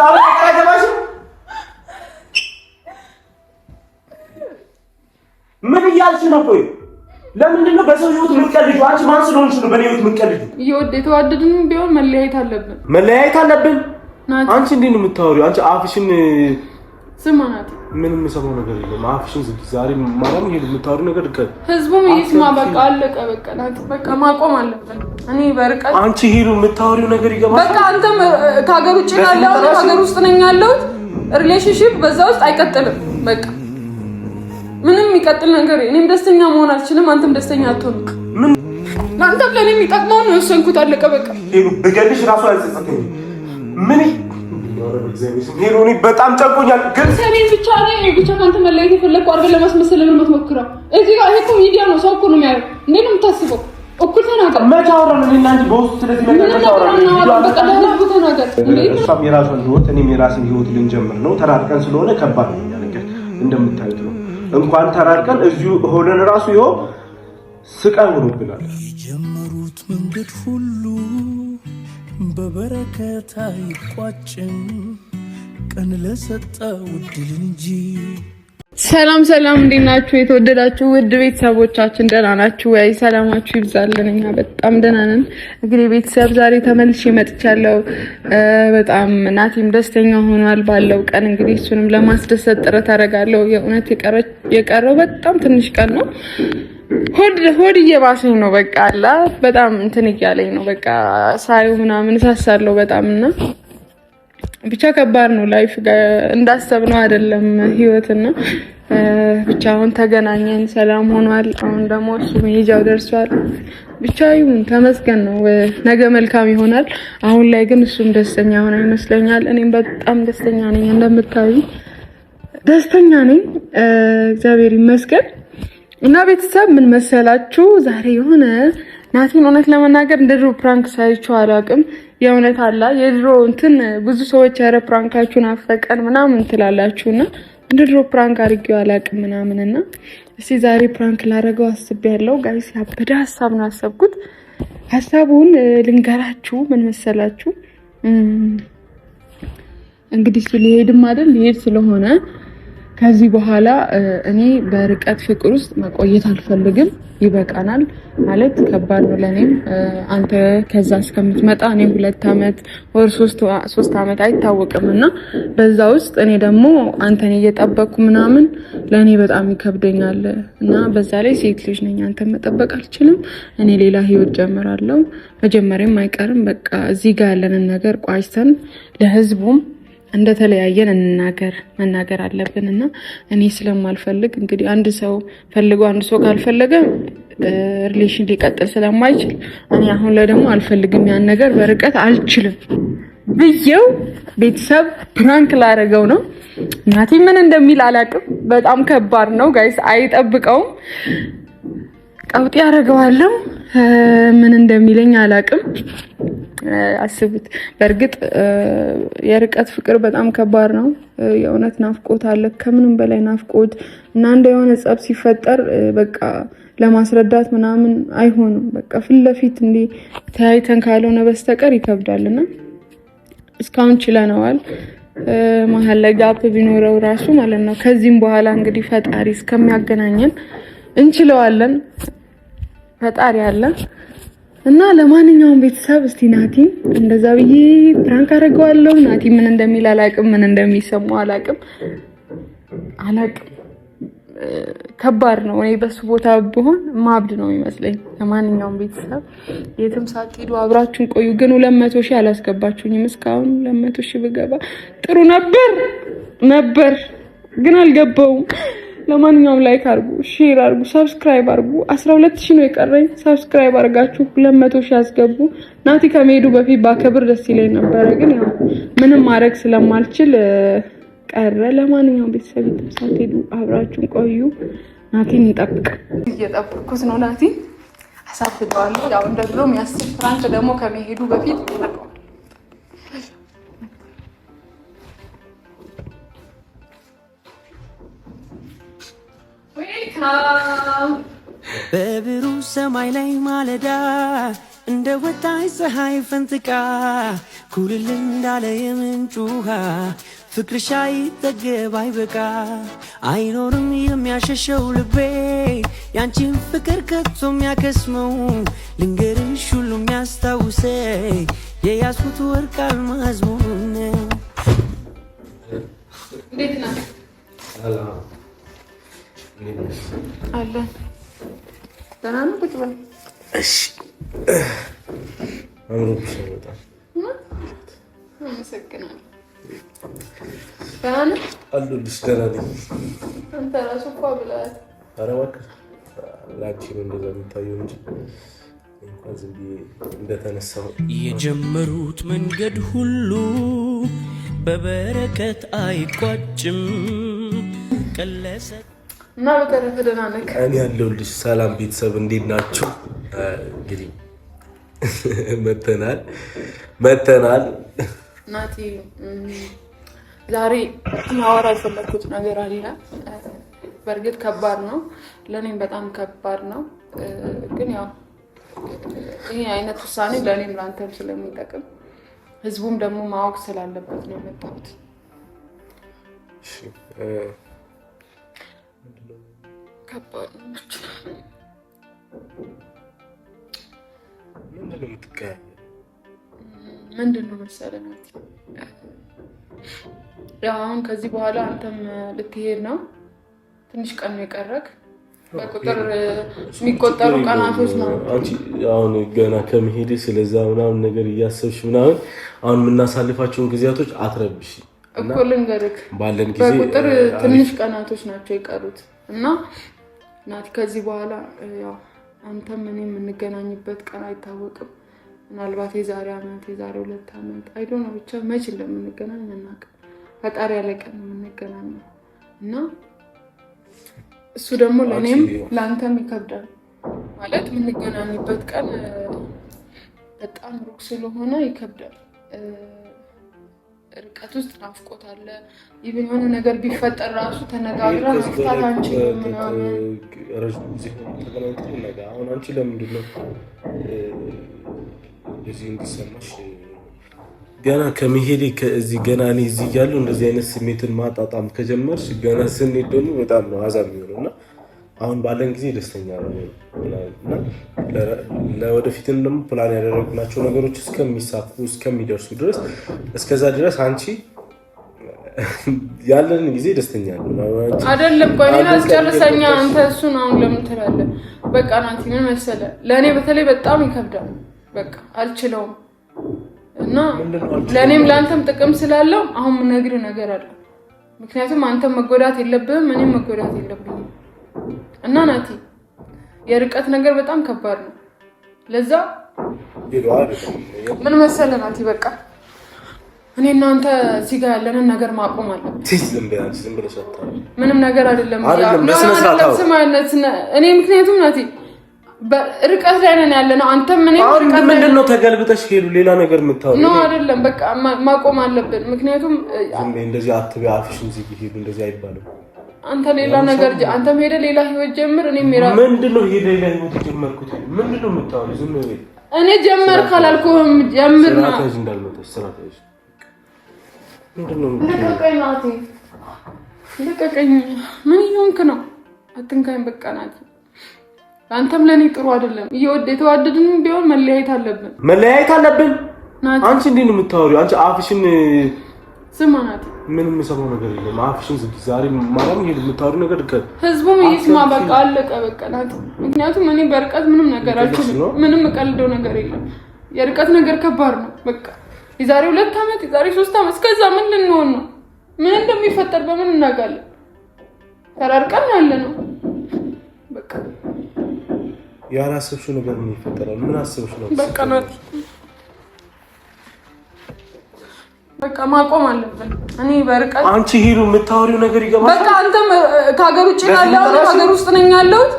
እስካሁን አይገባሽም? ምን እያልሽ ነው? ቆይ ለምንድን ነው በሰው ህይወት የምትቀልጂው? አንቺ ማን ስለሆንሽ ነው በኔ ህይወት የምትቀልጂው? የተዋደድን ቢሆን መለያየት አለብን። አንቺ እንዴት ነው የምታወሪው? አንቺ አፍሽን ስማናት። ምንም የምሰማው ነገር የለም። አፍሽን ዝጊ። ዛሬ ማለም ይሄድ የምታወሪው ነገር ከ ህዝቡም ይስማ። በቃ አለቀ። በቃ ናት። በቃ ማቆም አለብን። እኔ በርቀት አንቺ ሄዱ የምታወሪው ነገር ይገባል። በቃ አንተም ከሀገር ውጭ ያለው ከሀገር ውስጥ ነኝ ያለሁት ሪሌሽንሺፕ በዛ ውስጥ አይቀጥልም። በቃ ምንም የሚቀጥል ነገር እኔም ደስተኛ መሆን አልችልም። አንተም ደስተኛ አትሆንም። ምን አንተም ለኔ የሚጠቅመው ነው ወሰንኩት። አለቀ በቃ። ሄዱ በገልሽ ራሱ አይጸጸተኝ። ምን ሄሮኒ በጣም ጨንቆኛል። ግን ሰኔን ብቻ ካንተ መለየት የፈለኩ አድርገን ለማስመሰል ለምን የምትሞክረው? እዚህ ጋር እኮ ሚዲያ ነው፣ ሰው እኮ ነው የሚያየው። እንዴት ነው የምታስበው? እኩል ተናገር። መቼ አወራን እኔና አንቺ በውስጥ ስለዚህ ነገር ተናገር። በቃ ለህዝቡ ተናገር። እሷም የራሷን ህይወት እኔም የራሴን ህይወት ልንጀምር ነው። ተራርቀን ስለሆነ ከባድ ነው ነገር እንደምታዩት ነው። እንኳን ተራርቀን እዚሁ ሆነን ራሱ ይኸው ስቃይ ሆኖብናል። የጀመሩት መንገድ ሁሉ በበረከት አይቋጭም፣ ቀን ለሰጠው ድል እንጂ። ሰላም እንዴት ናችሁ? የተወደዳችሁ ውድ ቤተሰቦቻችን ደህና ናችሁ ወይ? ሰላማችሁ ይብዛልን። እኛ በጣም ደህና ነን። እንግዲህ ቤተሰብ ዛሬ ተመልሼ መጥቻለሁ። በጣም ናቲም ደስተኛ ሆኗል ባለው ቀን። እንግዲህ እሱንም ለማስደሰት ጥረት አደርጋለሁ። የእውነት የቀረው በጣም ትንሽ ቀን ነው። ሆድ እየባሰኝ ነው። በቃ አላ በጣም እንትን እያለኝ ነው። በቃ ሳይው ምናምን ሳሳለው በጣም እና ብቻ ከባድ ነው። ላይፍ እንዳሰብነው አይደለም ህይወትና ብቻ አሁን ተገናኘን፣ ሰላም ሆኗል። አሁን ደግሞ እሱ መሄጃው ደርሷል። ብቻ ይሁን ተመስገን ነው። ነገ መልካም ይሆናል። አሁን ላይ ግን እሱም ደስተኛ ሆነ ይመስለኛል። እኔም በጣም ደስተኛ ነኝ። እንደምታዩ ደስተኛ ነኝ። እግዚአብሔር ይመስገን። እና ቤተሰብ ምን መሰላችሁ? ዛሬ የሆነ ናቲን እውነት ለመናገር እንደ ድሮ ፕራንክ ሳይቼው አላውቅም። የእውነት አላ የድሮ እንትን ብዙ ሰዎች ያረ ፕራንካችሁን አፈቀን ምናምን ትላላችሁና እንደ ድሮ ፕራንክ አድርጌው አላውቅም ምናምንና እስቲ ዛሬ ፕራንክ ላደርገው አስቤያለሁ። ጋይስ ያበደ ሀሳብ ነው ያሰብኩት። ሀሳቡን ልንገራችሁ። ምን መሰላችሁ? እንግዲህ እሱ ሊሄድም አይደል ሊሄድ ስለሆነ ከዚህ በኋላ እኔ በርቀት ፍቅር ውስጥ መቆየት አልፈልግም። ይበቃናል ማለት ከባድ ነው ለኔም። አንተ ከዛ እስከምትመጣ እኔ 2 አመት ወር 3 አመት አይታወቅምና በዛ ውስጥ እኔ ደግሞ አንተን እየጠበቅኩ ምናምን ለኔ በጣም ይከብደኛል እና በዛ ላይ ሴት ልጅ ነኝ። አንተን መጠበቅ አልችልም። እኔ ሌላ ህይወት ጀምራለሁ። መጀመሪያም አይቀርም። በቃ እዚህ ጋር ያለንን ነገር ቋጭተን ለህዝቡም እንደተለያየን መናገር አለብን እና እኔ ስለማልፈልግ እንግዲህ አንድ ሰው ፈልጎ አንድ ሰው ካልፈለገ ሪሌሽን ሊቀጥል ስለማይችል እኔ አሁን ላይ ደግሞ አልፈልግም። ያን ነገር በርቀት አልችልም ብዬው ቤተሰብ ፕራንክ ላደርገው ነው። ናቲ ምን እንደሚል አላውቅም። በጣም ከባድ ነው ጋይስ፣ አይጠብቀውም። ቀውጤ ያደርገዋለሁ። ምን እንደሚለኝ አላውቅም። አስቡት። በእርግጥ የርቀት ፍቅር በጣም ከባድ ነው። የእውነት ናፍቆት አለ፣ ከምንም በላይ ናፍቆት እና እንደ የሆነ ጸብ ሲፈጠር በቃ ለማስረዳት ምናምን አይሆንም። በቃ ፊት ለፊት እንዲህ ተያይተን ካልሆነ በስተቀር ይከብዳልና እስካሁን ችለነዋል። መሀል ላይ ጋፕ ቢኖረው ራሱ ማለት ነው። ከዚህም በኋላ እንግዲህ ፈጣሪ እስከሚያገናኘን እንችለዋለን። ፈጣሪ አለ እና ለማንኛውም ቤተሰብ እስቲ ናቲ እንደዛ ብዬ ፕራንክ አደርገዋለሁ። ናቲ ምን እንደሚል አላውቅም፣ ምን እንደሚሰማው አላውቅም። ከባድ ነው። እኔ በሱ ቦታ ብሆን ማብድ ነው የሚመስለኝ። ለማንኛውም ቤተሰብ የትም ሳትሄዱ አብራችሁን ቆዩ። ግን 200 ሺህ አላስገባችሁኝም እስካሁን። 200 ሺህ ብገባ ጥሩ ነበር ግን አልገባውም። ለማንኛውም ላይክ አድርጉ፣ ሼር አድርጉ፣ ሰብስክራይብ አድርጉ። 12 ሺህ ነው የቀረኝ። ሰብስክራይብ አድርጋችሁ 200 ሺህ አስገቡ። ናቲ ከመሄዱ በፊት ባከብር ደስ ይለኝ ነበረ፣ ግን ያው ምንም ማድረግ ስለማልችል ቀረ። ለማንኛውም ቤተሰብ ሳትሄዱ አብራችሁን ቆዩ። ናቲን እንጠብቅ። እየጠበቅኩት ነው። ናቲ አሳፍደዋለሁ። ያው እንደ ድሮ የሚያስብ ፍራንክ ደግሞ ከመሄዱ በፊት በብሩህ ሰማይ ላይ ማለዳ እንደ ወጣች ፀሐይ ፈንጥቃ ኩልል እንዳለ የምንጭ ውሃ ፍቅርሽ አይጠገብ አይበቃ አይኖርም የሚያሸሸው ልቤ ያንቺን ፍቅር ከቶ የሚያከስመው ልንገርሽ ሁሉ የሚያስታውሰኝ የያዝኩት ወርቅ አልማዝ መሆኑን ነው። እንዴት ነህ? አለ ደህና ነው። ቁጭ በል እሺ። አምሮብሽ ነው በጣም አመሰግናለሁ። ደህና ነህ? አለሁልሽ። ደህና ነኝ። አንተ እራሱ እኮ ብለሃል። ኧረ እባክህ ላንቺ ነው እንደዛ የሚታየው እንጂ እንኳን ዝም ብዬ እንደተነሳሁ የጀመሩት መንገድ ሁሉ በበረከት አይቋጭም ቀለሰ እና በተረፈ ደህና ነህ? እኔ ያለሁልሽ። ሰላም ቤተሰብ እንዴት ናችሁ? እንግዲህ መተናል ናቲ ዛሬ ማወራ የፈለኩት ነገር አለ። በእርግጥ ከባድ ነው፣ ለኔም በጣም ከባድ ነው። ግን ያው ይሄ አይነት ውሳኔ ለኔም ላንተም ስለሚጠቅም ህዝቡም ደግሞ ማወቅ ስላለበት ነው የመጣሁት። እሺ ከባድ ነው። ምንድነው የምትቀያየው? ምንድነው መሰለህ ናቲ፣ ያው አሁን ከዚህ በኋላ አንተም ልትሄድ ነው። ትንሽ ቀን ነው የቀረክ። በቁጥር የሚቆጠሩ ቀናቶች ነው። አንቺ አሁን ገና ከመሄድ ስለዛ ምናምን ነገር እያሰብሽ ምናምን አሁን የምናሳልፋቸውን ጊዜያቶች አትረብሽ እኮ ልንገርክ፣ ባለን ጊዜ በቁጥር ትንሽ ቀናቶች ናቸው የቀሩት እና ናቲ ከዚህ በኋላ ያው አንተም እኔም የምንገናኝበት ቀን አይታወቅም። ምናልባት የዛሬ ዓመት የዛሬ 2 ዓመት አይዶን ነው ብቻ መች እንደምንገናኝ አናውቅም። ፈጣሪ ያለ ቀን የምንገናኘው እና እሱ ደግሞ ለኔም ላንተም ይከብዳል ማለት የምንገናኝበት ቀን በጣም ሩቅ ስለሆነ ይከብዳል። ርቀት ውስጥ ናፍቆት አለ። ይብን የሆነ ነገር ቢፈጠር ራሱ ተነጋግረን መፍታት አንችልም ምናምን። ረጅም ጊዜ ተገናኝተን ነገር አሁን አንቺ ለምንድን ነው እንደዚህ እንዲሰማሽ ገና ከመሄዴ ከዚህ ገና እኔ እዚህ እያለሁ እንደዚህ አይነት ስሜትን ማጣጣም ከጀመርሽ ገና ስንሄድ ደግሞ በጣም ነው አዛም የሚሆነው እና አሁን ባለን ጊዜ ደስተኛ ነው እና ለወደፊትም ደግሞ ፕላን ያደረግናቸው ነገሮች እስከሚሳኩ እስከሚደርሱ ድረስ እስከዛ ድረስ አንቺ ያለን ጊዜ ደስተኛ ነው አይደለም? ቆይ እኔ አስጨርሰኛ አንተ እሱን አሁን ለምን ትላለህ? በቃ ናቲ ምን መሰለህ ለኔ በተለይ በጣም ይከብዳል። በቃ አልችለውም እና ለኔም ላንተም ጥቅም ስላለው አሁን ምነግርህ ነገር አለ። ምክንያቱም አንተም መጎዳት የለብህም እኔም መጎዳት የለብኝም እና ናቲ የርቀት ነገር በጣም ከባድ ነው። ለዛ ምን መሰለህ ናቲ በቃ እኔ እናንተ እዚህ ጋር ያለንን ነገር ማቆም አለብን። ዝም ብለሽ ምንም ነገር አይደለም እኔ ምክንያቱም ናቲ በርቀት ላይ ነን ያለነው። አንተም ምን ምንድነው ተገልብጠሽ ሄዱ ሌላ ነገር የምታወሪው ነው አይደለም? በቃ ማቆም አለብን። ምክንያቱም እንደዚህ አትበይ፣ አፍሽን ዝጊ፣ ሄዱ እንደዚህ አይባልም። አንተ ሌላ ነገር አንተም ሄደ ሌላ ህይወት ጀምር። እኔ ሜራ ምንድነው ሄደ ሌላ ህይወት ጀመርኩት? ምንድነው የምታወሪው? ዝም በይ። እኔ ጀመር ካላልኩህም ጀምርና ስራታሽ እንዳልመጣሽ ስራታሽ ምንድነው? ልቀቀኝ ናቲ ልቀቀኝ። ምን ይሆንክ ነው? አትንካኝ በቃ ናቲ። አንተም ለኔ ጥሩ አይደለም። የተዋደድን ቢሆን መለያየት አለብን ናቲ። አንቺ እንዴት ነው የምታወሪው? አንቺ አፍሽን ስማ ናቲ። ምንም የምሰማው ነገር የለም። አፍሽን ዝጊ። ዛሬ ማርያም ይሄድ የምታወሪው ነገር ህዝቡም ይስማ። በቃ አለቀ በቃ ናቲ። ምክንያቱም እኔ በርቀት ምንም ነገር አልችልም። ምንም እቀልደው ነገር የለም። የርቀት ነገር ከባድ ነው። በቃ የዛሬ 2 ዓመት የዛሬ 3 ዓመት እስከዛ ምን ልንሆን ነው? ምን እንደሚፈጠር በምን እናውቃለን? ተራርቀን ያለ ነው በቃ ያላሰብሽው ነገር ምን ይፈጠራል? ምን አስበሽ ነው? በቃ ናቲ በቃ ማቆም አለብን። እኔ በርቀት አንቺ ሄዱ የምታወሪው ነገር ይገባል። በቃ አንተም ከሀገር ውጭ ያለው ከሀገር ውስጥ ነኝ ያለሁት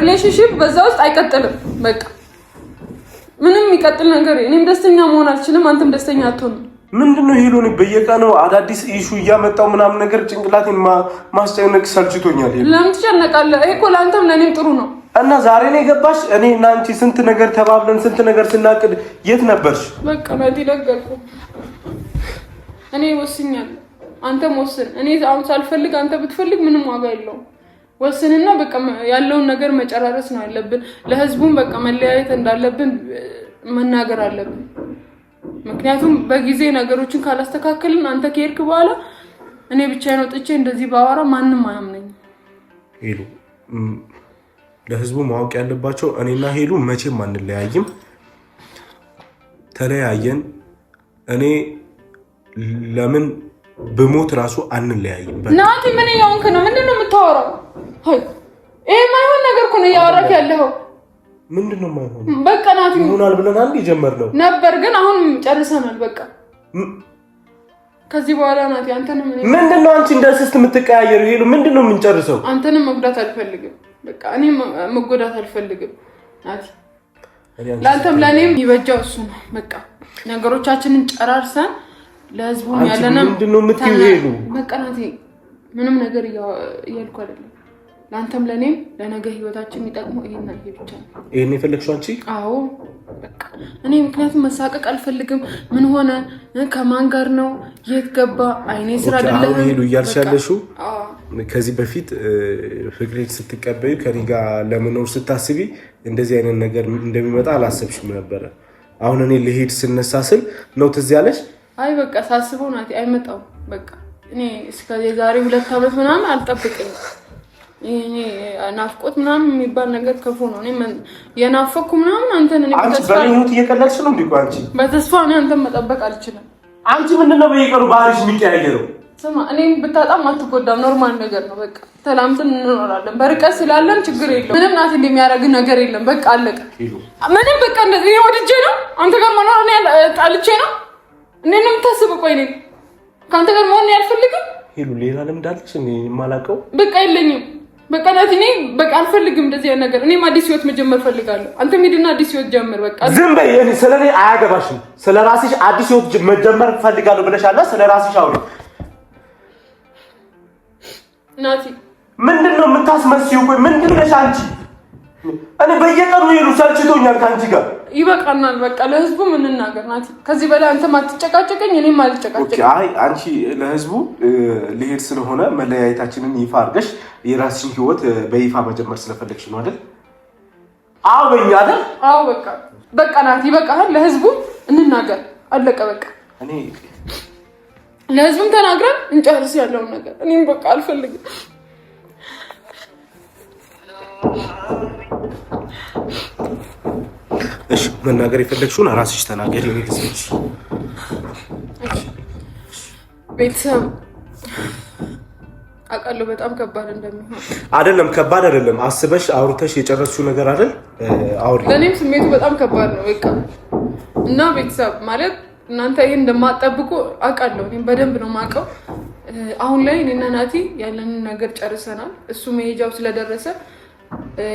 ሪሌሽንሺፕ በዛ ውስጥ አይቀጥልም። በቃ ምንም የሚቀጥል ነገር እኔም ደስተኛ መሆን አልችልም፣ አንተም ደስተኛ አትሆንም። ምንድነው ሄሎኒ በየቀኑ አዳዲስ ኢሹ እያመጣው ምናምን ነገር ጭንቅላቴን ማስጨነቅ ሰልችቶኛል። ለምን ትጨነቃለህ? ይሄ እኮ ለአንተም ለኔም ጥሩ ነው። እና ዛሬ ነው የገባሽ? እኔ እና አንቺ ስንት ነገር ተባብለን ስንት ነገር ስናቅድ የት ነበርሽ? በቃ ናቲ ነገርኩ። እኔ ወስኛለሁ፣ አንተም ወስን። እኔ አሁን ሳልፈልግ አንተ ብትፈልግ ምንም ዋጋ የለውም። ወስንና በቃ ያለውን ነገር መጨራረስ ነው ያለብን። ለህዝቡም በቃ መለያየት እንዳለብን መናገር አለብን። ምክንያቱም በጊዜ ነገሮችን ካላስተካከልን አንተ ከሄድክ በኋላ እኔ ብቻዬን ወጥቼ እንደዚህ ባወራ ማንም አያምነኝ። ሄሉ ለህዝቡ ማወቅ ያለባቸው እኔና ሄሉ መቼም አንለያይም። ተለያየን እኔ ለምን በሞት ራሱ አንለያይም። ናቲ ምን ያውንክ ነው? ምንድነው የምታወራው? አይ ይሄ ማይሆን ነገር እኮ ነው ያወራክ ያለው። ምንድነው ማይሆን? በቃ ናቲ ይሆናል ብለን አንድ የጀመርነው ነበር፣ ግን አሁን ጨርሰናል። በቃ ከዚህ በኋላ ናቲ አንተንም ምንድነው አንቺ እንደ እስስት የምትቀያየሩ? ሄሉ ምንድነው የምንጨርሰው? አንተንም መጉዳት አልፈልግም። በቃ እኔ መጎዳት አልፈልግም ናቲ። ለአንተም ለእኔም ይበጃው እሱ ነው። በቃ ነገሮቻችንን ጨራርሰን ለህዝቡ ያለና ምንድነው የምትይው? ሄሉ በቃ ናቲ ምንም ነገር እያልኩ አይደለም። ለአንተም ለእኔም ለነገ ህይወታችን የሚጠቅመው ይሄና ይሄ ብቻ ነው። ይሄን የፈለግሽው አንቺ? አዎ በቃ እኔ ምክንያቱም መሳቀቅ አልፈልግም። ምን ሆነ? ከማን ጋር ነው? የት ገባ? አይኔ ስራ አይደለም ሄሉ እያልሽ ያለሽው ከዚህ በፊት ፍቅሬን ስትቀበዩ ከኔ ጋር ለመኖር ስታስቢ እንደዚህ አይነት ነገር እንደሚመጣ አላሰብሽም ነበረ። አሁን እኔ ልሄድ ስነሳ ስል ነው ትዝ ያለሽ? አይ በቃ ሳስበው ናቲ አይመጣው። በቃ እኔ እስከ የዛሬ 2 ዓመት ምናምን አልጠብቅም። እኔ ናፍቆት ምናምን የሚባል ነገር ከፉ ነው። እኔ የናፈኩ ምናምን አንተን እኔ አንቺ በህይወት እየቀለድሽ ነው እንዴ? አንቺ በተስፋ እኔ አንተን መጠበቅ አልችልም። አንቺ ምንድነው በየቀኑ ባህሪሽ የሚቀያየረው? ስማ እኔም ብታጣም አትጎዳም። ኖርማል ነገር ነው። በቃ ተላምተን እንኖራለን። በርቀት ስላለን ችግር የለም። ምንም ናቲ እንደሚያደርግ ነገር የለም። በቃ አለቀ። ምንም በቃ እንደዚህ ወድጄ ነው አንተ ጋር መኖር እኔ ጣልቼ ነው እንዴ ነው የምታስበው? ቆይ እኔ ካንተ ጋር መሆን ያልፈልግም። ሄሉ ሌላ ልምድ አለሽ እንዴ? የማላውቀው በቃ የለኝም። በቃ ናቲ እኔ በቃ አልፈልግም እንደዚህ ነገር። እኔም አዲስ ህይወት መጀመር ፈልጋለሁ። አንተ ሄድና አዲስ ህይወት ጀምር። በቃ ዝም በይ። እኔ ስለኔ አያገባሽም። ስለራስሽ አዲስ ህይወት መጀመር ፈልጋለሁ ብለሻል። ስለራስሽ አውሪ ናቲ። ምንድነው የምታስመስይው? ቆይ ምንድነሽ አንቺ? እኔ በየቀኑ ሄሉ ሰልችቶኛል ካንቺ ጋር። ይበቃናል። በቃ ለህዝቡ ምን እናገር ናቲ? ከዚህ በላይ አንተም አትጨቃጨቀኝ እኔም አልጨቃጨቀኝ። አይ አንቺ ለህዝቡ ልሄድ ስለሆነ መለያየታችንን ይፋ አድርገሽ የራስሽን ህይወት በይፋ መጀመር ስለፈለግሽ ነው አይደል? አዎ በእኛ አይደል? አዎ በቃ ናቲ ይበቃሃል። ለህዝቡ እንናገር። አለቀ በቃ። እኔ ለህዝቡም ተናግረን እንጨርስ ያለውን ነገር። እኔም በቃ አልፈልግም። እሺ መናገር የፈለግሽውን ራስሽ ተናገሪ። እኔ ልስጥሽ። ቤተሰብ አውቃለሁ በጣም ከባድ እንደሚሆን። አይደለም ከባድ አይደለም። አስበሽ አውርተሽ የጨረስሽው ነገር አይደል? አውሪ። ለእኔም ስሜቱ በጣም ከባድ ነው። በቃ እና ቤተሰብ ማለት እናንተ ይሄን እንደማትጠብቁ አውቃለሁ። እኔም በደንብ ነው የማውቀው። አሁን ላይ እኔና ናቲ ያለንን ነገር ጨርሰናል። እሱ መሄጃው ስለደረሰ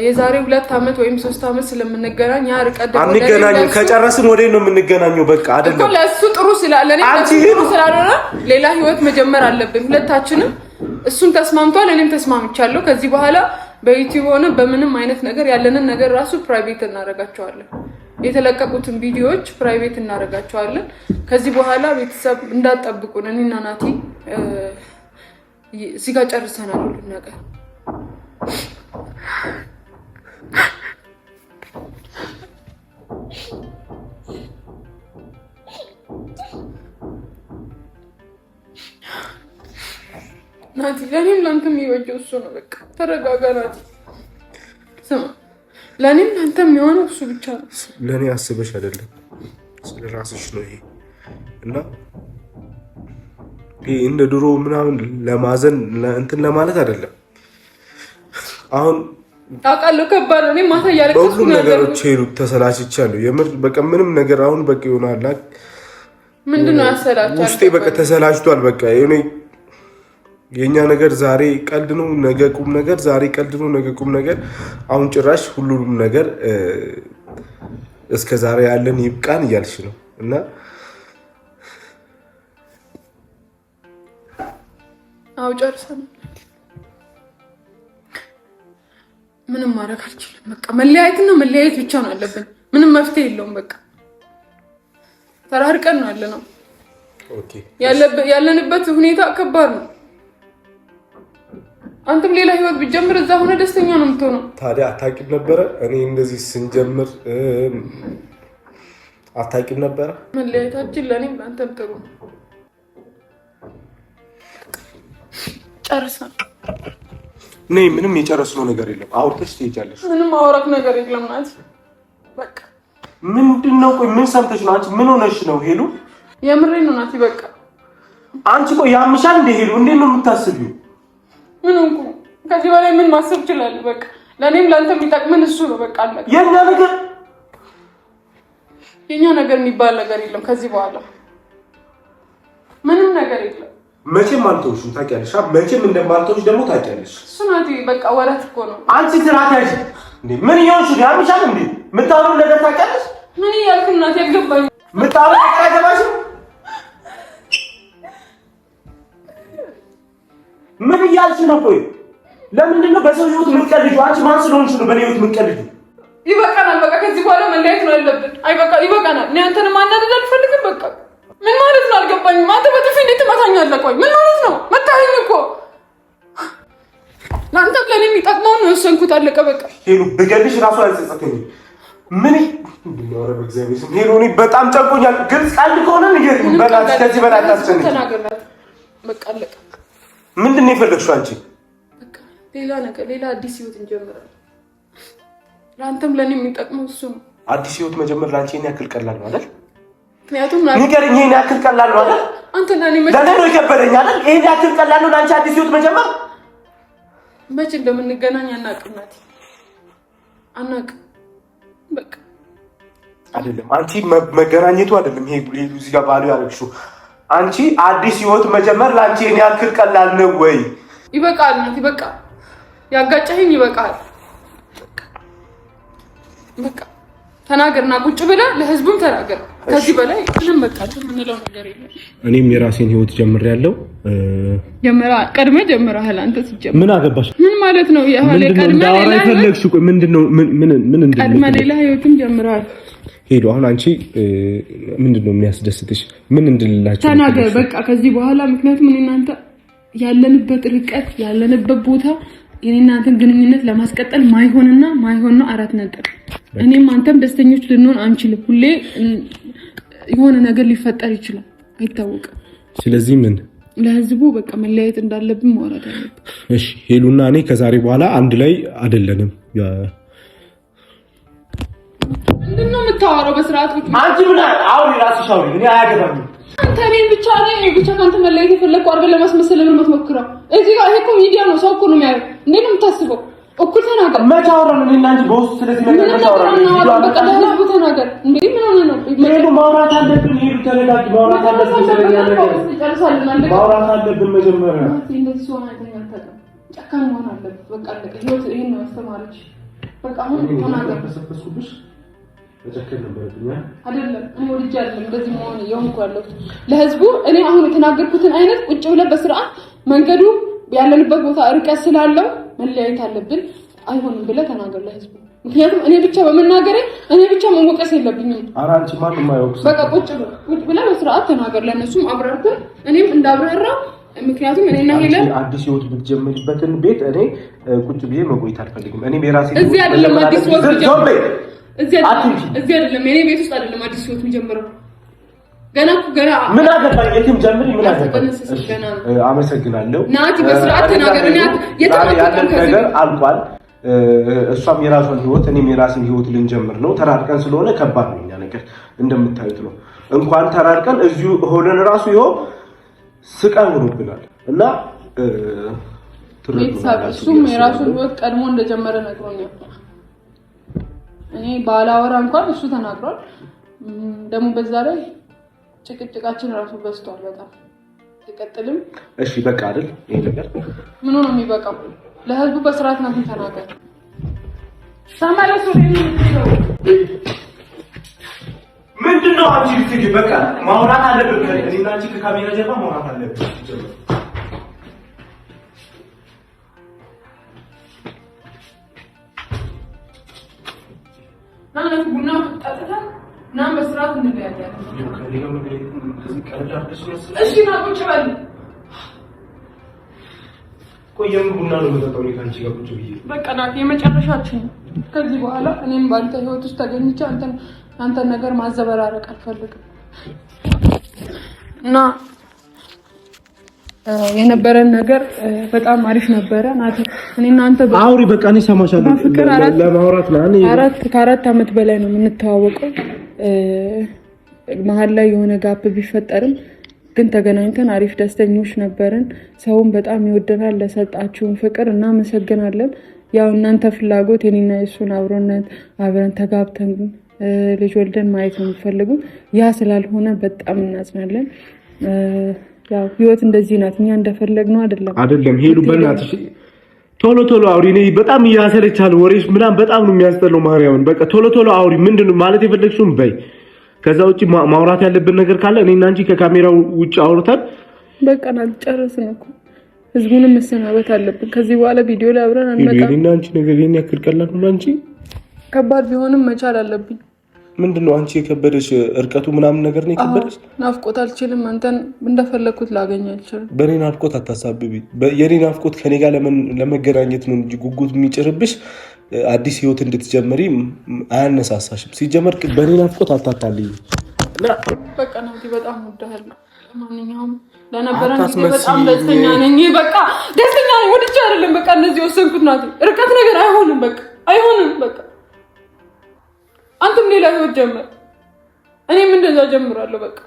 የዛሬ 2 ዓመት ወይም 3 ዓመት ስለምንገናኝ ያ ርቀት ደግሞ አንገናኝም። ከጨረስን ወዴት ነው የምንገናኘው? በቃ አይደለም እኮ ለእሱ ጥሩ ስላለ እኔ ጥሩ ስላልሆነ ሌላ ህይወት መጀመር አለብን ሁለታችንም። እሱም ተስማምቷል፣ እኔም ተስማምቻለሁ። ከዚህ በኋላ በዩቲዩብ ሆነ በምንም አይነት ነገር ያለንን ነገር ራሱ ፕራይቬት እናደርጋቸዋለን። የተለቀቁትን ቪዲዮዎች ፕራይቬት እናደርጋቸዋለን። ከዚህ በኋላ ቤተሰብ እንዳትጠብቁን። እኔና ናቲ እዚህ ጋር ጨርሰናል ሁሉን ነገር። ናቲ ለኔም ላንተም የሚበጀው እሱ ነው። በቃ ተረጋጋ ናቲ። ስማ ለኔም ላንተም የሚሆነው እሱ ብቻ ነው። ለኔ አስበሽ አይደለም ስለራስሽ ነው ይሄ። እና ይሄ እንደ ድሮ ምናምን ለማዘን እንትን ለማለት አይደለም። አሁን አውቃለሁ ከባድ ነው። እኔ ማታ ያለቀስኩ ነው ነገሮች ሄሉ ተሰላችቻለሁ። የምር በቃ ምንም ነገር አሁን በቃ ይሆናል። ምንድነው ያሰላቻል? ውስጤ በቃ ተሰላችቷል። በቃ የኛ ነገር ዛሬ ቀልድ ነው፣ ነገ ቁም ነገር፣ ዛሬ ቀልድ ነው፣ ነገ ቁም ነገር። አሁን ጭራሽ ሁሉንም ነገር እስከ ዛሬ ያለን ይብቃን እያልሽ ነው። እና አው ጨርሰናል። ምንም ማድረግ አልችልም። በቃ መለያየትና መለያየት ብቻ ነው ያለብን። ምንም መፍትሄ የለውም። በቃ ተራርቀን ነው ያለነው። ኦኬ ያለንበት ሁኔታ ከባድ ነው። አንተም ሌላ ህይወት ብትጀምር እዛ ሆነ ደስተኛ ነው የምትሆነው። ታዲያ አታውቂም ነበረ እኔ እንደዚህ ስንጀምር አታውቂም ነበረ? መለያየታችን ለኔም አንተም ጥሩ ነው። ጨርሰን ነይ። ምንም የጨረስነው ነገር የለም። አውርተሽ ትሄጃለሽ። ምንም አወራክ ነገር የለም ናት። በቃ ምንድነው? ቆይ ምን ሰምተሽ ነው አንቺ? ምን ሆነሽ ነው ሄሉ? የምሬን ነው ናቲ። በቃ አንቺ ቆይ ያምሻል እንደ ሄሉ? እንዴት ነው የምታስቢው? ምን እንኩ ከዚህ በላይ ምን ማሰብ ይችላል? በቃ ለኔም ላንተም የሚጠቅመን እሱ ነው። በቃ አለ። የኛ ነገር የሚባል ነገር የለም ከዚህ በኋላ ምንም ነገር የለም። መቼም አልተውሽም ታውቂያለሽ። መቼም እንደማልተውሽ ደግሞ ታውቂያለሽ። እሱ ናቲ በቃ ወራት እኮ ነው። አንቺ ትራት ያዥ እንዴ? ምን ይሆንሽ? ያምሻል እንዴ? ምታወሩ ነገር ታውቂያለሽ? ምን ይያልክ ናቲ? ያልገባኝ ምታወሩ ነገር አይገባሽ? ምን ይያልሽ ነው? ቆይ ለምንድን ነው በሰው ህይወት የምትቀልጂው? አንቺ ማን ስለሆንሽ ነው በኔ ህይወት የምትቀልጂው? ይበቃናል። በቃ ከዚህ በኋላ መለያየት ነው ያለብን። አይ በቃ ይበቃናል። እኔ አንተን ማናደድ አልፈልግም። በቃ ምን ማለት ነው አልገባኝም። አንተ በጥፊ እንዴት ትመታኛለህ? ቆይ ምን ማለት ነው? መታኸኝ እኮ ለአንተ ለኔ የሚጠቅመውን ነው የወሰንኩት። አለቀ በቃ። ሄሉ ብገልሽ ራሱ አልጸጸተኝም። ምን እንደሆነ በእግዚአብሔር ስም ሄሉ፣ እኔ በጣም ጨንቆኛል። ግልጽ ቀልድ ከሆነ ንገሪኝ በእናትሽ። ከዚህ በላይ አታስጨንቂ። ተናገራት በቃ አለቀ። ምንድን ነው የፈለግሽው አንቺ? በቃ ሌላ ነገር፣ ሌላ አዲስ ህይወት እንጀምራለን። ለአንተም ለኔ የሚጠቅመው እሱ ነው። አዲስ ህይወት መጀመር ለአንቺ ይሄን ያክል ቀላል ነው አይደል? ምክንያቱም ንገሪኝ፣ ይሄን ያክል ቀላል ነው አይደል? አንተ ለኔ ነው የከበደኝ አይደል? ይሄን ያክል ቀላል ነው ለአንቺ አዲስ ህይወት መጀመር? መቼ እንደምንገናኝ አናውቅም ናቲ፣ አናውቅም። በቃ አይደለም አንቺ መገናኘቱ አይደለም ይሄ እዚህ ጋር ባሉ ያረግሽው። አንቺ አዲስ ህይወት መጀመር ለአንቺ ይሄን ያክል ቀላል ነው ወይ? ይበቃል ናቲ፣ በቃ ያጋጨኸኝ ይበቃል። በቃ ተናገርና ቁጭ ብለህ ለህዝቡም ተናገር። ከዚህ በላይ ምንም በቃ ምንለው ነገር የለም። እኔም የራሴን ህይወት ጀምሬያለሁ። ቀድመህ ጀምረሃል አንተ። ሲጀምር ምን አገባሽ? ምን ማለት ነው? ቀድመህ ምንድነው? ቀድመህ ሌላ ህይወትም ጀምረሃል። ሄዱ። አሁን አንቺ ምንድነው የሚያስደስትሽ? ምን እንድልላችሁ ተናገር በቃ ከዚህ በኋላ። ምክንያቱም እኔ እናንተ ያለንበት ርቀት ያለንበት ቦታ የኔና አንተን ግንኙነት ለማስቀጠል ማይሆንና ማይሆን ነው። 4 ነጥብ። እኔም አንተም ደስተኞች ልንሆን አንችልም። ሁሌ የሆነ ነገር ሊፈጠር ይችላል፣ አይታወቅም። ስለዚህ ምን ለህዝቡ በቃ መለያየት እንዳለብን ማውራት አለብን። እሺ ሄሉና እኔ ከዛሬ በኋላ አንድ ላይ አይደለንም። ምንድነው የምታወራው? በስርዓት ቁጭ አንቺ ምን አሁን ራስሽ አውሪ። እኔ አያገባኝም። አንተ እኔን ብቻ ካንተ መለያየት የፈለግኩ አድርገን ለማስመሰል ለምን የምትሞክረው? እዚህ ጋር ይሄ እኮ ሚዲያ ነው፣ ሰው እኮ ነው የሚያየው። እንዴት ነው የምታስበው? እኩል ተናገር። መቼ አወራን እኔና አንቺ በውስጥ? ስለዚህ ነገር መቼ አወራን? በቃ ለህዝቡ ተናገር። እንዴ ምን ሆነ ነው? ሄዱ ማውራት አለብን። ሄዱ ተረጋጊ። ማውራት አለብን። ስለኛ ነገር ማውራት አለብን መጀመሪያ። እንደዚህ ሲሆን አይተኛል። ጨካኝ መሆን አለብን። በቃ አለቀ። ህይወት ይሄን ነው ያስተማረች። በቃ አሁን ተናገር። ተሰበስኩብሽ ተጨከን ነበርኛ አይደለም። እኔ ወልጄ አይደለም እንደዚህ መሆን የሆንኩ ያለሁት ለህዝቡ። እኔ አሁን የተናገርኩትን አይነት ቁጭ ብለህ በስርዓት መንገዱ ያለንበት ቦታ ርቀት ስላለው መለያየት አለብን አይሆንም ብለህ ተናገር ለህዝቡ። ምክንያቱም እኔ ብቻ በመናገሬ እኔ ብቻ መወቀስ የለብኝም። ኧረ አንቺ ማንም አይወቅስ። በቃ ቁጭ ብለህ በስርዓት ተናገር ለነሱም አብራርተህ እኔም እንዳብራራ። ምክንያቱም እኔና ሄለን አዲስ ህይወት ብትጀምሪበትን ቤት እኔ ቁጭ ብዬ መቆየት አልፈልግም። እኔም የራሴ እዚህ አይደለም አዲስ ህይወት እዚህ አይደለም የኔ ቤት ውስጥ አይደለም አዲስ ህይወት የሚጀምረው። ገና ምን አገባኝ? የትም ጀምሪ። ምን አገባኝ? አመሰግናለሁ ናቲ። በስርዓት ተናገር። እኔ ያለን ነገር አልቋል። እሷም የራሷን ህይወት እኔም የራሴን ህይወት ልንጀምር ነው። ተራርቀን ስለሆነ ከባድ ነው። እኛ ነገር እንደምታዩት ነው። እንኳን ተራርቀን እዚሁ ሆነን ራሱ ይኸው ስቃይ ሆኖብናል እና እሱም የራሱን ህይወት ቀድሞ እንደጀመረ ነግሮኛል። እኔ ባላወራ እንኳን እሱ ተናግሯል። ደግሞ በዛ ላይ ጭቅጭቃችን ራሱ በዝቷል በጣም። ይቀጥልም። እሺ በቃ አይደል? ይሄ ነገር ምኑ ነው የሚበቃው? ለህዝቡ በስርዓት ነው ተናገር። ተመለሱ። ምንድነው አንቺ ልትይ? በቃ ማውራት አለብን። እኔና አንቺ ከካሜራ ጀርባ ማውራት አለብን። እሺ ና ቁጭ በል። ቆየም ቡና ነው የምጠጣው ከአንቺ ጋር ቁጭ ብዬ። በቃ ናት የመጨረሻችን። ከዚህ በኋላ እኔም ባንተ ህይወት ውስጥ ተገኝቼ አንተን ነገር ማዘበራረቅ አልፈልግም። እና የነበረን ነገር በጣም አሪፍ ነበረ። ናት እኔና አንተ አውሪ በቃ እኔ ሰማሻለሁ። ለማውራት ነው። ከአራት ዓመት በላይ ነው የምንተዋወቀው። መሀል ላይ የሆነ ጋፕ ቢፈጠርም ግን ተገናኝተን አሪፍ ደስተኞች ነበርን። ሰውን በጣም ይወደናል። ለሰጣችሁን ፍቅር እናመሰግናለን። ያው እናንተ ፍላጎት የኔና የሱን አብሮነት አብረን ተጋብተን ልጅ ወልደን ማየት ነው የሚፈልጉ። ያ ስላልሆነ በጣም እናዝናለን። ያው ህይወት እንደዚህ ናት። እኛ እንደፈለግነው አይደለም። ሄዱ በእናትሽ ቶሎ አውሪ። እኔ በጣም እያሰለቻል ወሬሽ ምናምን በጣም ነው የሚያስጠላው። ማርያምን በቃ ቶሎ አውሪ። ምንድነው ማለት የፈለግሽውን በይ። ከዛ ውጪ ማውራት ያለብን ነገር ካለ እኔና አንቺ ከካሜራው ውጪ አውርተን በቃ ጨረስን እኮ። ህዝቡንም መሰናበት አለብን። ከዚህ በኋላ ቪዲዮ ላይ አብረን አንመጣም። እኔና አንቺ ነገር የኔ ያክል ቀላል ነው። አንቺ ከባድ ቢሆንም መቻል አለብኝ። ምንድነው አንቺ የከበደሽ? እርቀቱ ምናምን ነገር ነው የከበደሽ? ናፍቆት አልችልም። አንተን እንደፈለኩት ላገኝ አልችልም። በኔ ናፍቆት አታሳብቢ። የኔ ናፍቆት ከኔ ጋር ለመገናኘት ነው እንጂ ጉጉት የሚጭርብሽ አዲስ ህይወት እንድትጀምሪ አያነሳሳሽም። ሲጀመር በኔ ናፍቆት አታታልኝ እና በቃ ነው። በጣም ወደሃለሁ። ለማንኛውም ለነበረን ጊዜ በጣም ደስተኛ ነኝ። በቃ ደስተኛ ነኝ። ወድጄ አይደለም በቃ እነዚህ ወሰንኩት። ናት ርቀት ነገር አይሆንም። በቃ አይሆንም። በቃ አንተም ሌላ ህይወት ጀምር፣ እኔም እንደዛ ጀምራለሁ። በቃ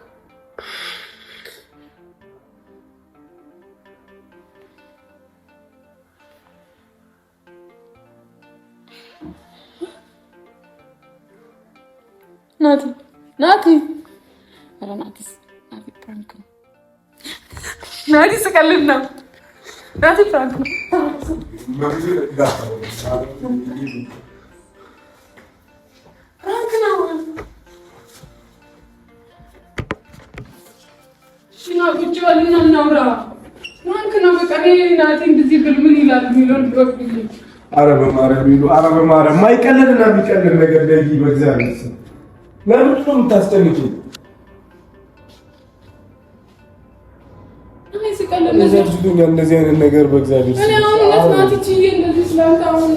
ናቲ ኧረ ናቲ ፕራንክ ነው። ናቲ ስቀልድ ነው። ናቲ ፕራንክ ነው። ፕራንክ ነው። ሽና ቁጭ በልና እናውራ። ፕራንክ ነው። በቃ ናቲ እንደዚህ ብል ምን ይላል የሚለውን በቁልኝ። ኧረ በማርያም ማይቀለድና የሚቀልድ ነገር ላይ በእግዚአብሔር ስም ለምንድን ነው የምታስጨንቂው? እኔ ስቀልድ እንደዚህ አይነት ነገር በእግዚአብሔር ስም እኔ አሁን ናቲ ችዬ እንደዚህ ስላንተ አሁን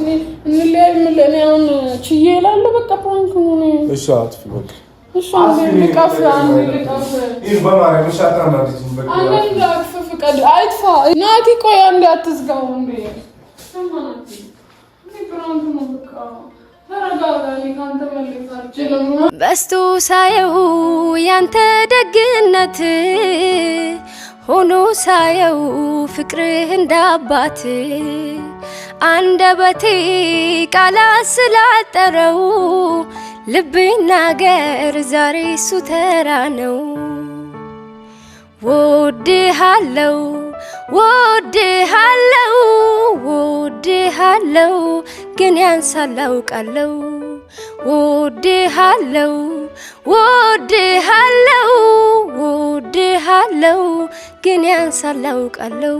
እንለያይ ምን ለኔ አሁን ችዬ እላለሁ። በቃ ፕራንክ ነው። እሺ አጥፊ በቃ እሺ አንዴ ልቀፍ ይሄ በማርያም ሻታ ማለት ነው። በቃ አንዴ ልቀፍ ፍቀድ። አይጥፋ ናቲ ቆይ አንዴ አትዝጋው እንዴ ሰማናቲ እኔ ፕራንክ ነው። በቃ በስቶ ሳየው ያንተ ደግነት ሆኖ ሳየው ፍቅርህ እንዳባት አንደበቴ ቃላት ስላጠረው ልቤን ናገር ዛሬ እሱ ተራ ነው። ወድሃለው ግን ያንሳል አውቃለው። ወድሃለው ግን ያንሳል አውቃለው።